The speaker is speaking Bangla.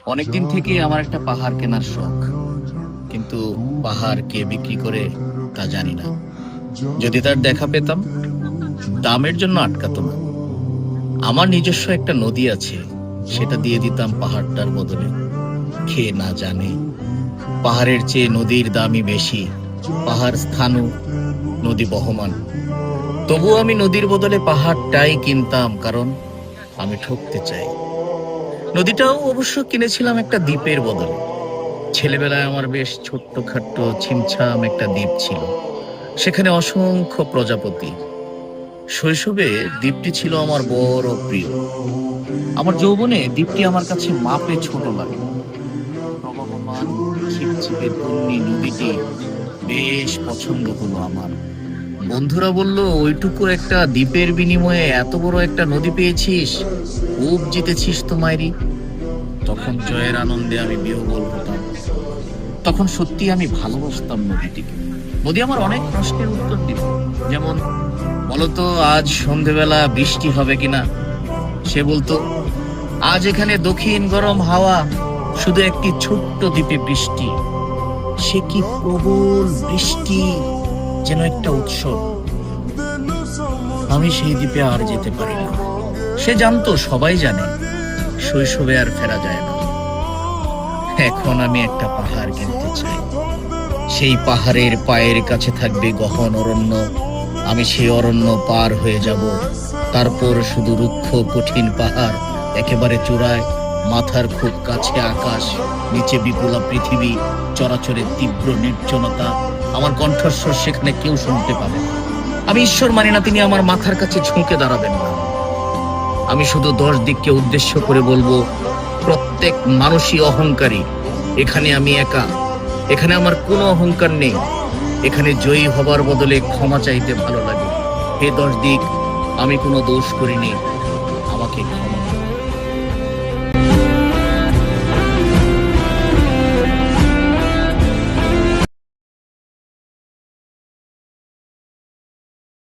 অনেকদিন থেকে আমার একটা পাহাড় কেনার শখ, কিন্তু পাহাড় কে বিক্রি করে তা জানি না। যদি তার দেখা পেতাম, দামের জন্য আটকাতো না। আমার নিজস্ব একটা নদী আছে, সেটা দিয়ে দিতাম পাহাড়টার বদলে। খেয়ে না জানে পাহাড়ের চেয়ে নদীর দামই বেশি। পাহাড় স্থাণু, নদী বহমান। তবুও আমি নদীর বদলে পাহাড়টাই কিনতাম, কারণ আমি ঠকতে চাই। নদীটাও অবশ্য কিনেছিলাম একটা দ্বীপের বদলে। ছেলেবেলায় আমার বেশ ছোট্টখাট্ট ছিমছাম একটা দ্বীপ ছিল, সেখানে অসংখ্য প্রজাপতি। শৈশবে দ্বীপটি ছিল আমার বড় প্রিয়। আমার যৌবনে দ্বীপটি আমার কাছে মাপে ছোট লাগে। প্রবহমান ছিপছিপে তন্নি নদীটি বেশ পছন্দ হলো আমার। বন্ধুরা বলল, ওইটুকু একটা দ্বীপের বিনিময়ে এত বড় একটা নদী পেয়েছিস, খুব জিতেছিস তো মাইরি। তখন জয়ের আনন্দে আমি বিহ্বল হতাম। তখন সত্যি আমি ভালোবাসতাম নদীটিকে। নদী আমার অনেক প্রশ্নের উত্তর দিল, যেমন, বলতো আজ সন্ধেবেলা বৃষ্টি হবে কিনা। সে বলতো, আজ এখানে দক্ষিণ গরম হাওয়া, শুধু একটি ছোট্ট দ্বীপে বৃষ্টি। সে কি প্রবল বৃষ্টি, যেন একটা উৎসব। আমি সেই দ্বীপে আর যেতে পারি না। সে জানতো, সবাই জানে, শৈশবে আর ফেরা যায় না। এখন আমি একটা পাহাড় কিনতে চাই। সেই পাহাড়ের পায়ের কাছে থাকবে গহন অরণ্য। আমি সেই অরণ্য পার হয়ে যাব। তারপর শুধু রুক্ষ কঠিন পাহাড়, একেবারে চূড়ায়, মাথার খুব কাছে আকাশ, নিচে বিপুলা পৃথিবী, চরাচরের তীব্র নির্জনতা। আমার কণ্ঠস্বর সেখানে কেউ শুনতে পাবে না। আমি ঈশ্বর মানি না তিনি আমার মাথার কাছে ঝুঁকে দাঁড়াবেন না। আমি শুধু 10 দিককে উদ্দেশ্য করে বলবো, প্রত্যেক মানুষই অহংকারী। এখানে আমি একা। এখানে আমার কোনো অহংকার নেই। এখানে জয়ী হবার বদলে ক্ষমা চাইতে ভালো লাগে। হে 10 দিক, আমি কোনো দোষ করিনি, আমাকে ক্ষমা করো।